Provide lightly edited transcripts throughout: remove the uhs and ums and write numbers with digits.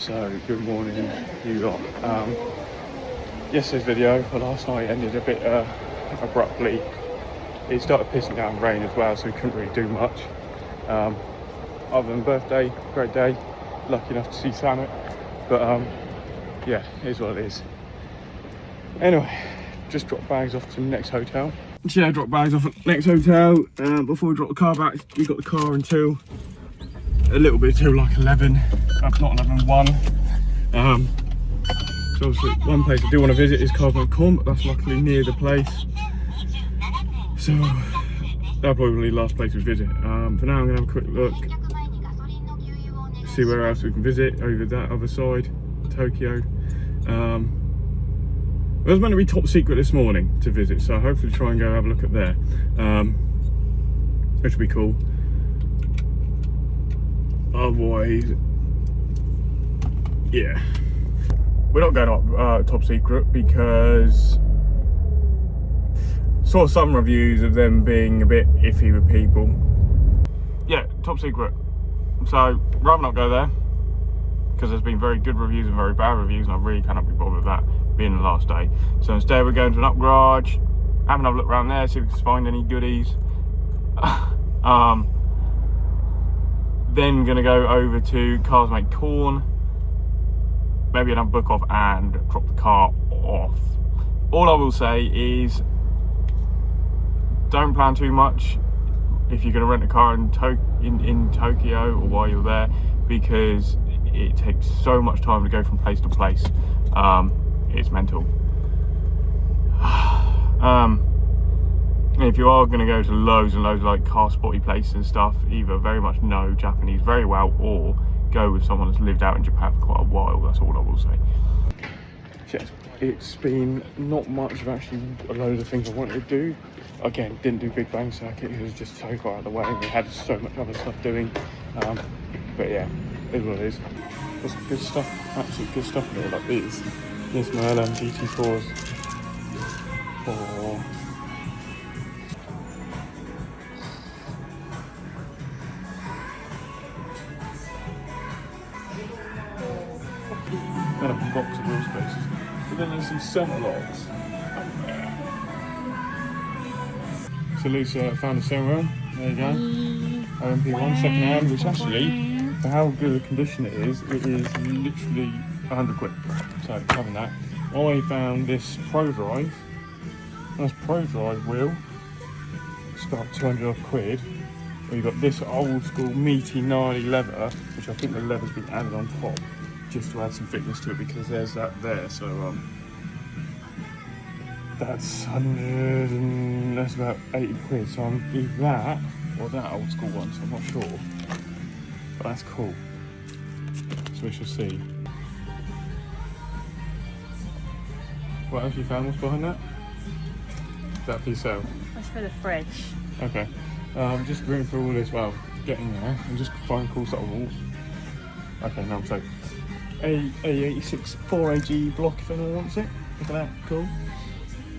So good morning, you lot. Yesterday's video for last night ended a bit abruptly. It started pissing down rain as well, so we couldn't really do much. Other than birthday, great day, lucky enough to see Samet. But yeah, it is what it is. Anyway, just dropped bags off to the next hotel. So yeah, dropped bags off at the next hotel. Before we drop the car back, we got the car until a little bit till like 11, not 11:01. So obviously one place I do want to visit is Cars Mate, but that's luckily near the place. So that'll probably be the last place we visit. For now I'm gonna have a quick look, see where else we can visit over that other side, Tokyo. It was meant to be top secret this morning to visit, so hopefully try and go have a look at there, which would be cool. Otherwise, yeah, we're not going up top secret because saw some reviews of them being a bit iffy with people. Yeah, top secret. So rather not go there because there's been very good reviews and very bad reviews, and I really cannot be bothered with that being the last day. So instead we're going to an up garage, having a look around there, see if we can find any goodies. Then gonna go over to Cars Mate Corn, maybe another book off and drop the car off. All I will say is don't plan too much if you're gonna rent a car in Tokyo or while you're there, because it takes so much time to go from place to place. It's mental. If you are going to go to loads and loads of like car spotty places and stuff, either very much know Japanese very well or go with someone that's lived out in Japan for quite a while. That's all I will say. Yes, it's been not much of actually a load of things I wanted to do. Again, didn't do Big Bang Circuit, it was just so far out of the way. We had so much other stuff doing. But yeah, it is what it is. Got some good stuff, absolute good stuff here, like these. This my LM GT4s for got a box of wheel spaces. But then there's some center locks. So Lisa found a steering wheel. There you go. OMP1 second hand, which actually, for how good a condition it is literally 100 quid. So having that. I found this Pro Drive. Nice Pro Drive wheel. It's about 200 odd quid. Well, you've got this old school meaty gnarly leather, which I think the leather's been added on top just to add some thickness to it, because there's that there. So that's 100 and that's about 80 quid. So I'm either that or that old school one, so I'm not sure. But that's cool. So we shall see. What else you found? What's behind that? Is that for yourself? That's for the fridge. Okay. Just going through all this while getting there and just find cool stuff. Okay, now I'm safe. A86 4AG block if anyone wants it. Look at that, cool.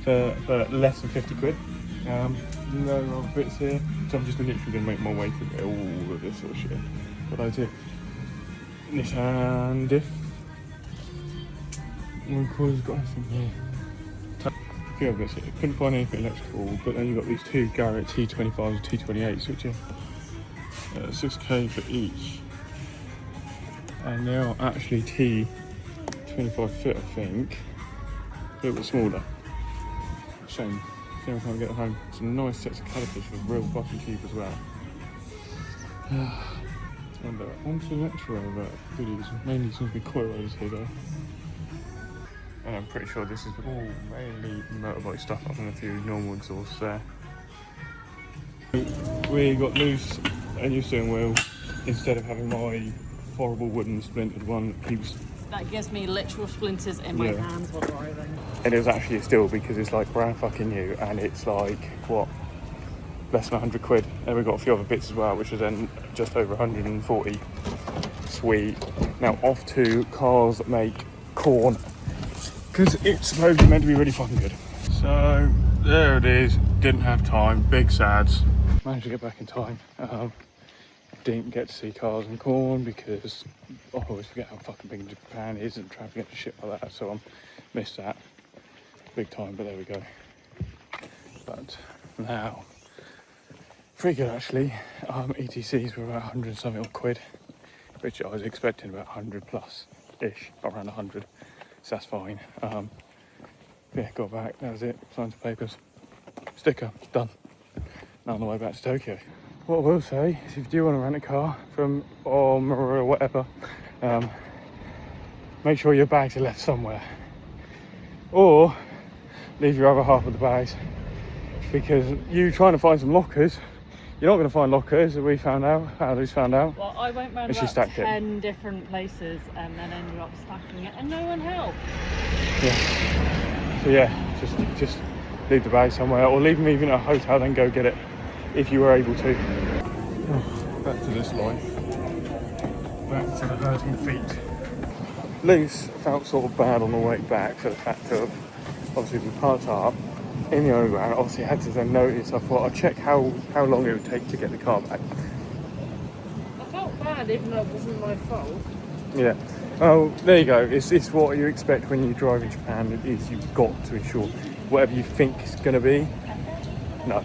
For less than 50 quid. No other bits here. So I'm just literally going to make my way through all of this sort of shit. What I do. Nissan Diff. Of course, got everything here. A few other bits here. Couldn't find anything electrical, but then you've got these two Garrett T25s and T28s, which are 6k for each. And they are actually T25 fit, I think. A little bit smaller. Shame. See if I can get it home. Some nice sets of calipers for real fucking cheap as well. On to the next row of goodies. Mainly seems to be coilovers here though. And I'm pretty sure this is all mainly motorbike stuff, other than a few normal exhausts there. We got loose a new steering wheel instead of having my horrible wooden splintered one that keeps... That gives me literal splinters in my hands while driving. It is actually still, because it's like brand fucking new and it's like, what, less than 100 quid. And we've got a few other bits as well, which is then just over 140. Sweet. Now off to Cars Mate Corn, because it's supposedly meant to be really fucking good. So there it is. Didn't have time. Big sads. Managed to get back in time. didn't get to see Cars and Corn because I always forget how fucking big Japan is and traffic and shit like that, so I missed that big time, but there we go. But now, pretty good actually. ETCs were about 100 and something quid, which I was expecting about 100 plus ish, around 100, so that's fine. Yeah, got back, that was it, signed the papers, sticker, done. Now on the way back to Tokyo. What I will say is if you do want to rent a car from or whatever, make sure your bags are left somewhere. Or leave your other half of the bags, because you trying to find some lockers, you're not going to find lockers, we found out, Alice found out. Well, I went round And she about stacked it. 10 different places and then ended up stacking it and no one helped. Yeah. So yeah, just leave the bag somewhere, or leave them even at a hotel, then go get it if you were able to. Oh, back to this life. Back to the hurting feet. Luce felt sort of bad on the way back for the fact of obviously we parked up in the overground. Obviously I had to then notice, I thought I'd check how long it would take to get the car back. I felt bad even though it wasn't my fault. Yeah. Oh, there you go. It's what you expect when you drive in Japan. Is you've got to ensure whatever you think it's going to be, no,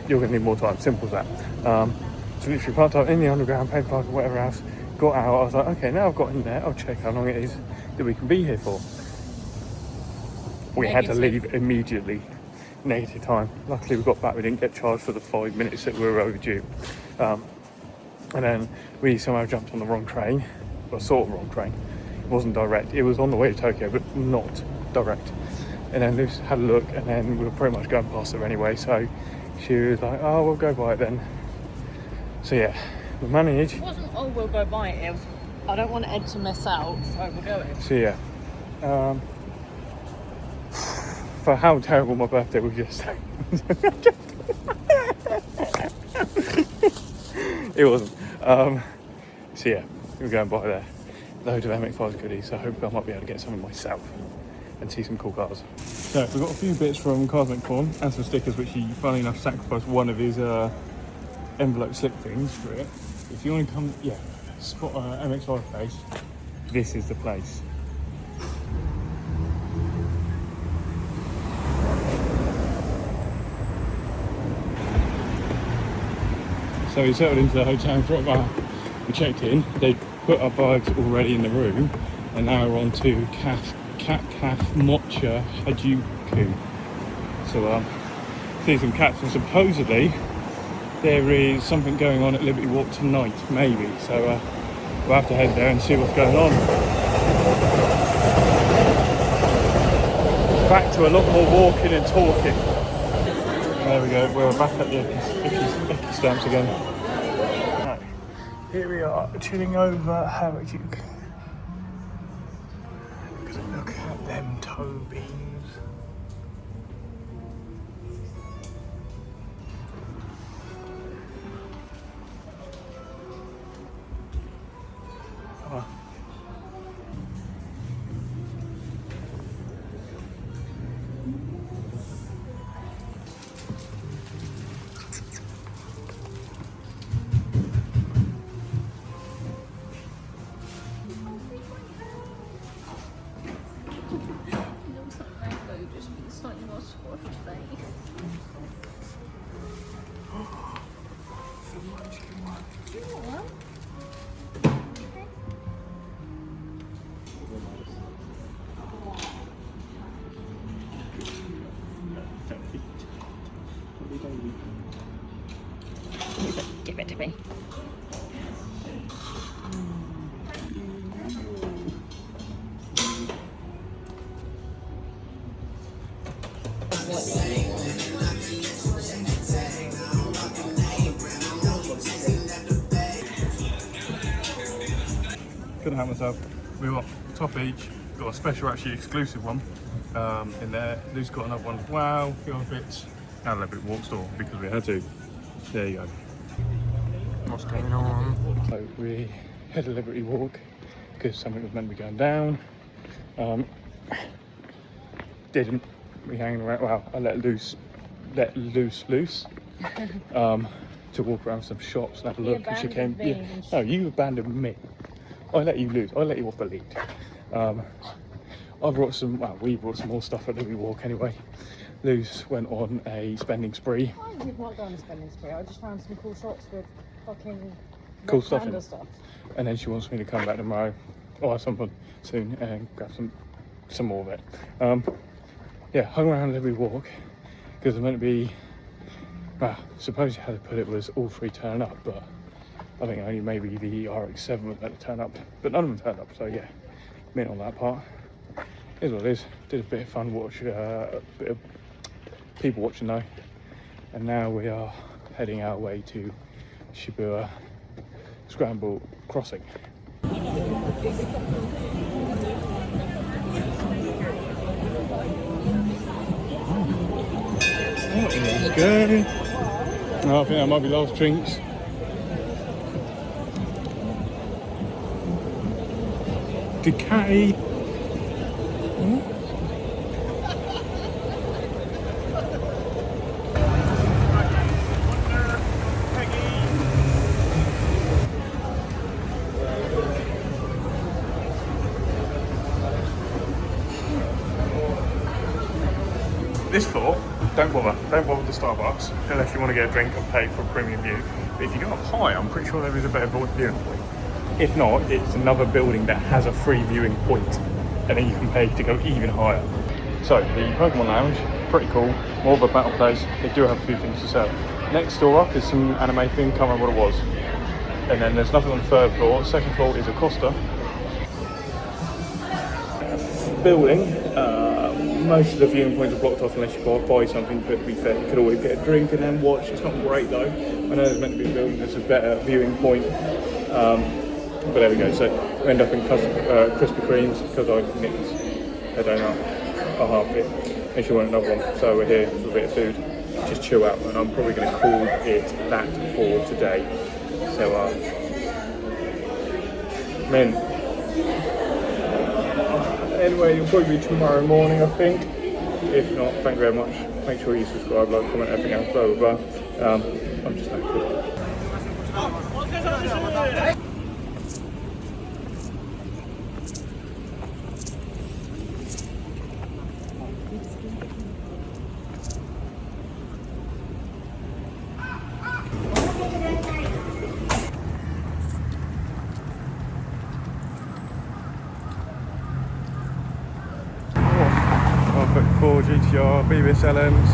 you're going to need more time. Simple as that. So literally parked up in the underground, paid park or whatever else, got out. I was like, okay, now I've got in there, I'll check how long it is that we can be here for. We had to leave immediately. Negative time. Luckily we got back, we didn't get charged for the 5 minutes that we were overdue. And then we somehow jumped on the wrong train, well, sort of wrong train. It wasn't direct, it was on the way to Tokyo, but not direct. And then Luce had a look, and then we were pretty much going past her anyway, so she was like, oh, we'll go by it then. So yeah, we managed. It wasn't, oh, we'll go by it. It was, I don't want Ed to miss out, so we're going. So yeah, for how terrible my birthday was yesterday. It wasn't. So yeah, we're going by there. Loads of MX-5 goodies, so hopefully I might be able to get some of myself and see some cool cars. So we've got a few bits from Cars and Corn and some stickers, which he, funnily enough, sacrificed one of his envelope slip things for it. If you want to come, yeah, spot MX-5 place, this is the place. So we settled into the hotel for about, we checked in, they put our bags already in the room, and now we're on to Cat Mocha Harajuku. So see some cats, and supposedly there is something going on at Liberty Walk tonight, maybe. So we'll have to head there and see what's going on. Back to a lot more walking and talking. There we go, we're back at the Eki stamps again. Right, here we are, chilling over Harajuku. Look at them toe beams. Oh. Give it to me. Couldn't help myself. We got top each, got a special, actually exclusive one in there. Luke's got another one as well, a few other bits. And a Liberty Walk store because we had to. There you go. What's going on? So we had a Liberty Walk because something was meant to be going down. Didn't. We hanging around. Well, I let loose. to walk around some shops and have a look. And she came. abandoned me Yeah, and she- no, you abandoned me. I let you lose. I let you off the lead. I brought some. Well, we brought some more stuff at Louis Walk anyway. Luz went on a spending spree. I did not go on a spending spree. I just found some cool shops with fucking Cool Red stuff Panda in. stuff. And then she wants me to come back tomorrow or at some point soon and grab some more of it. Yeah, hung around Louis Walk because it's meant to be. Well, supposedly how they put it was all three turning up, but I think only maybe the RX-7 was meant to turn up, but none of them turned up. So yeah, mint on that part. Is what it is. Did a bit of fun watch, a bit of people watching though, and now we are heading our way to Shibuya Scramble Crossing. Let's go. Oh, I think that might be last drinks. Ducati. This floor, don't bother with the Starbucks unless you want to get a drink and pay for a premium view. But if you go up high, I'm pretty sure there is a better viewing point. If not, it's another building that has a free viewing point, and then you can pay to go even higher. So the Pokemon Lounge, pretty cool, more of a battle place. They do have a few things to sell. Next door up is some anime thing, can't remember what it was. And then there's nothing on the third floor. Second floor is a Costa building. Most of the viewing points are blocked off unless you buy something, but to be fair, you could always get a drink and then watch. It's not great though. I know there's meant to be a building that's a better viewing point. But there we go. So we end up in Krispy Kremes because I nicked a donut, a half it, and she wanted another one. So we're here for a bit of food, just chill out, and I'm probably going to call it that for today. So, anyway, it'll probably be tomorrow morning, I think. If not, thank you very much. Make sure you subscribe, like, comment, everything else, blah, blah, blah. I'm just knackered. I'll put 4 GTR, BBS LMs.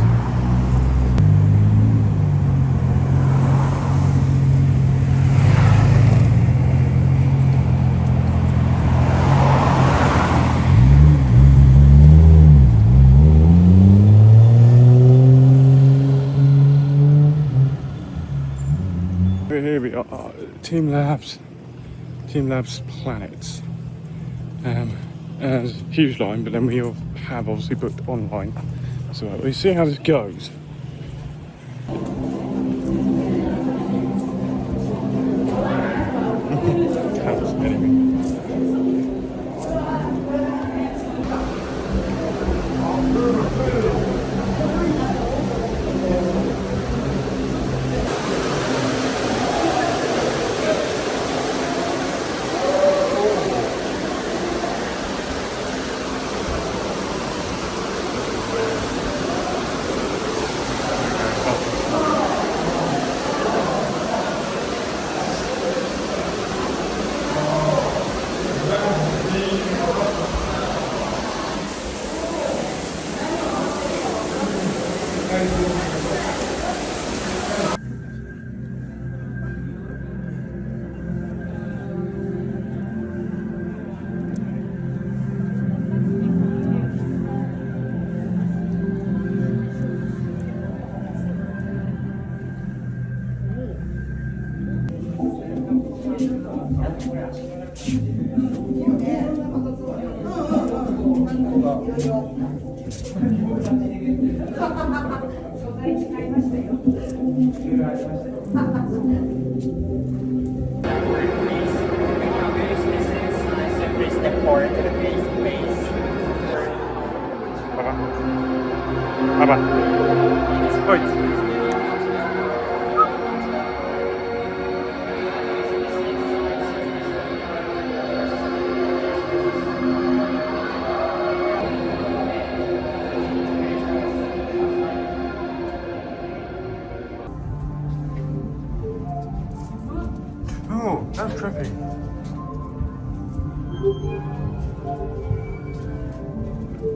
Here we are, Team Labs Planets. There's a huge line, but then we have obviously booked online. So we'll see how this goes. Bye bye. Oi.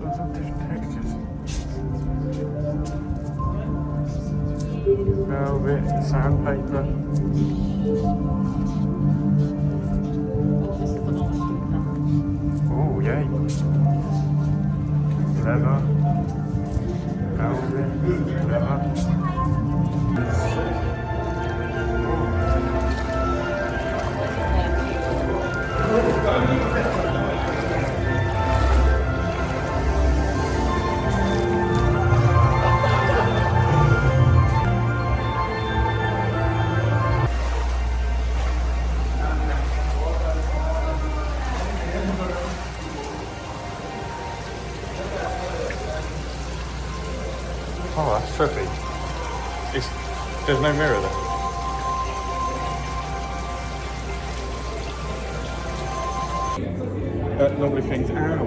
Lots of different textures. Velvet, sandpaper. This is the nice one. Oh, yay. Leather. Velvet. Leather. Oh, that's trippy. There's no mirror there. Nobody thinks, ow.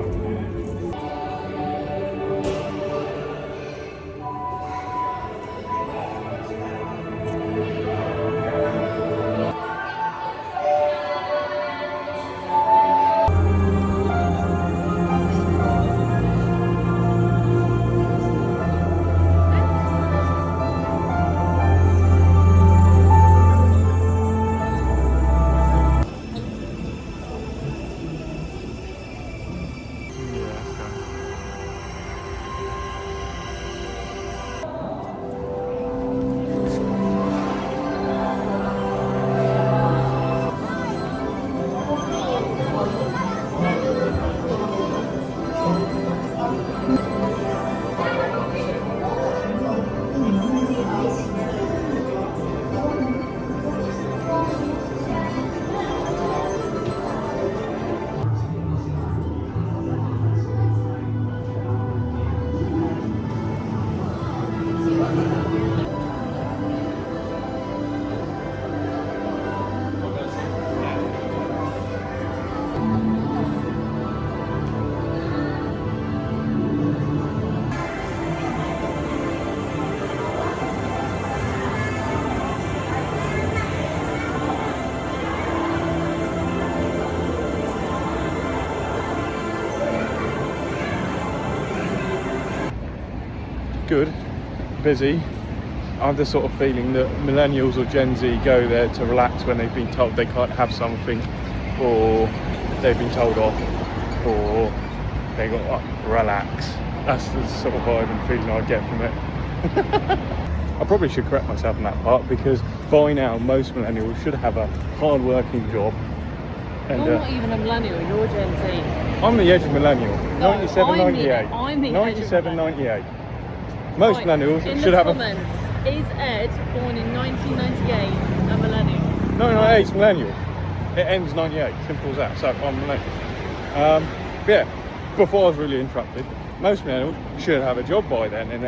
Good, busy. I have the sort of feeling that millennials or Gen Z go there to relax when they've been told they can't have something, or they've been told off, or they got relax. That's the sort of vibe and feeling I get from it. I probably should correct myself in that part, because by now most millennials should have a hard-working job. And, You're not even a millennial, you're Gen Z. I'm the edge of millennial. No, 97, 98. I'm the 97, 98. Most Right, millennials in should the have comments, is Ed born in 1998 a millennial? No, 98's millennial. It ends 98. Simple as that. So I'm millennial. Yeah. Before I was really interrupted, most millennials should have a job by then, and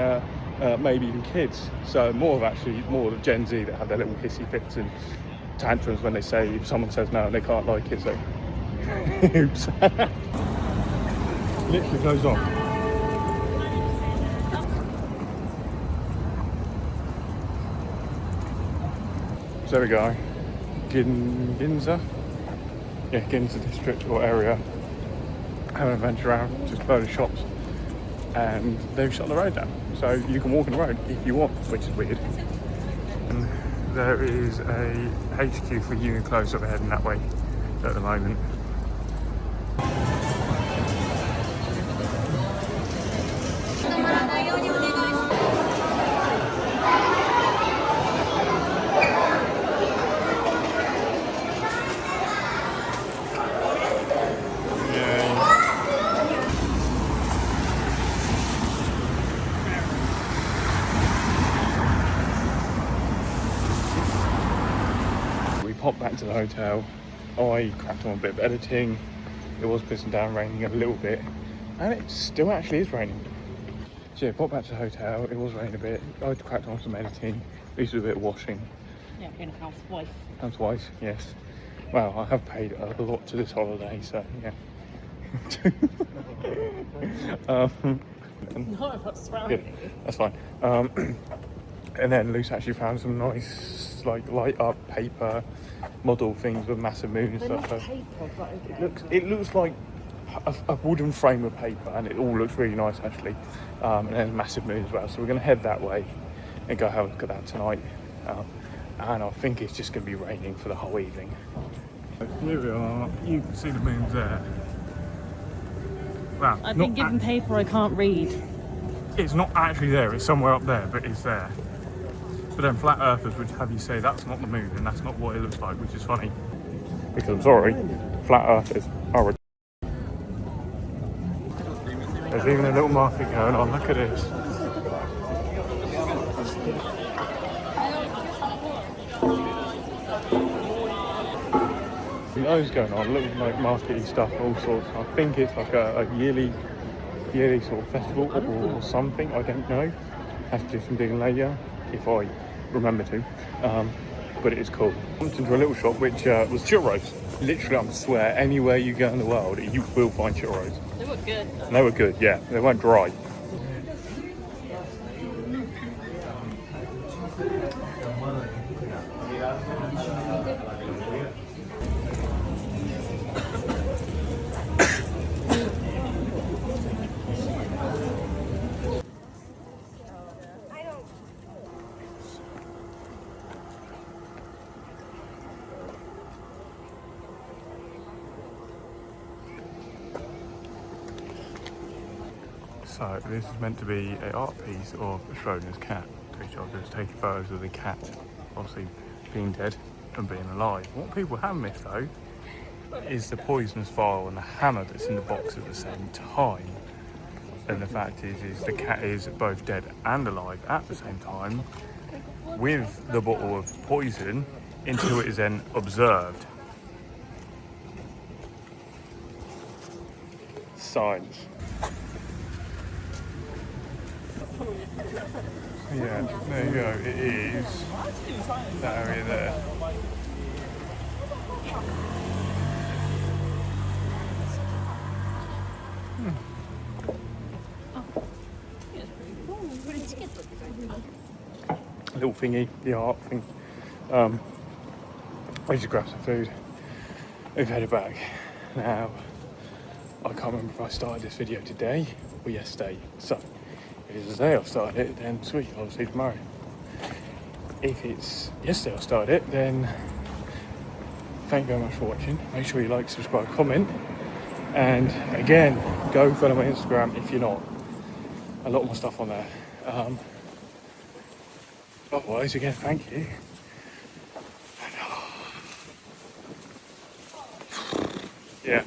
maybe even kids. So more of Gen Z that have their little hissy fits and tantrums when they say, if someone says no and they can't like it. So oops. Literally goes on. So there we go, Ginza? Yeah, Ginza district or area. Having a venture around, just a load of shops. And they've shut the road down. So you can walk on the road if you want, which is weird. And there is a HQ for Uniqlo sort of heading that way at the moment. Popped back to the hotel. I cracked on a bit of editing. It was pissing down, raining a little bit, and it still actually is raining. So yeah, popped back to the hotel. It was raining a bit. I cracked on some editing. We used to do a bit of washing. Yeah, being a housewife. Housewife, yes. Well, I have paid a lot to this holiday, so yeah. No, I'm not swearing. Good. That's fine. And then Luce actually found some nice, like, light up paper model things with massive moon and stuff. So paper, but okay. it looks like a wooden frame of paper, and it all looks really nice actually. And then massive moon as well. So we're going to head that way and go have a look at that tonight. And I think it's just going to be raining for the whole evening. Here we are. You can see the moons there. Wow. I've been given paper I can't read. It's not actually there. It's somewhere up there, but it's there. But then flat earthers would have you say that's not the moon and that's not what it looks like, which is funny. Because I'm sorry, flat earthers are a... There's even a little market going on, look at this. Loads going on, little like markety stuff, all sorts. I think it's like a yearly sort of festival or something, I don't know. Have to do some digging later, if I remember to. But it is cool. I went into a little shop which was churros. Literally, I swear, anywhere you go in the world, you will find churros. They were good. And they were good, yeah. They weren't dry. So this is meant to be an art piece of Schrodinger's cat, which I've just taken photos of the cat, obviously being dead and being alive. What people have missed though is the poisonous vial and the hammer that's in the box at the same time. And the fact is the cat is both dead and alive at the same time with the bottle of poison until it is then observed. Science. Yeah, there you go, it is that area there. Little thingy, the art thing. I just grabbed some food. We've headed back. Now, I can't remember if I started this video today or yesterday. So, if it's today I've started it, then sweet, I'll see you tomorrow. If it's yesterday I started it, then thank you very much for watching. Make sure you like, subscribe, comment. And again, go follow my Instagram if you're not. A lot more stuff on there. Otherwise, again, thank you. Yeah.